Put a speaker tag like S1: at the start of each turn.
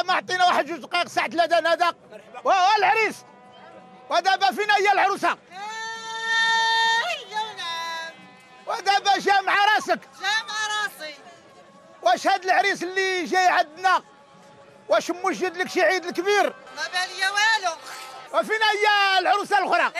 S1: ما عطينا واحد 2 دقائق ساعة 3 نادق والعريس. ودابا فين هي العروسة؟ ودابا جا مع راسك.
S2: جا مع راسي.
S1: واش هاد العريس اللي جاي عندنا واش موجد لك شي عيد الكبير؟
S2: ما بالي والو.
S1: وفين هي العروسة الأخرى؟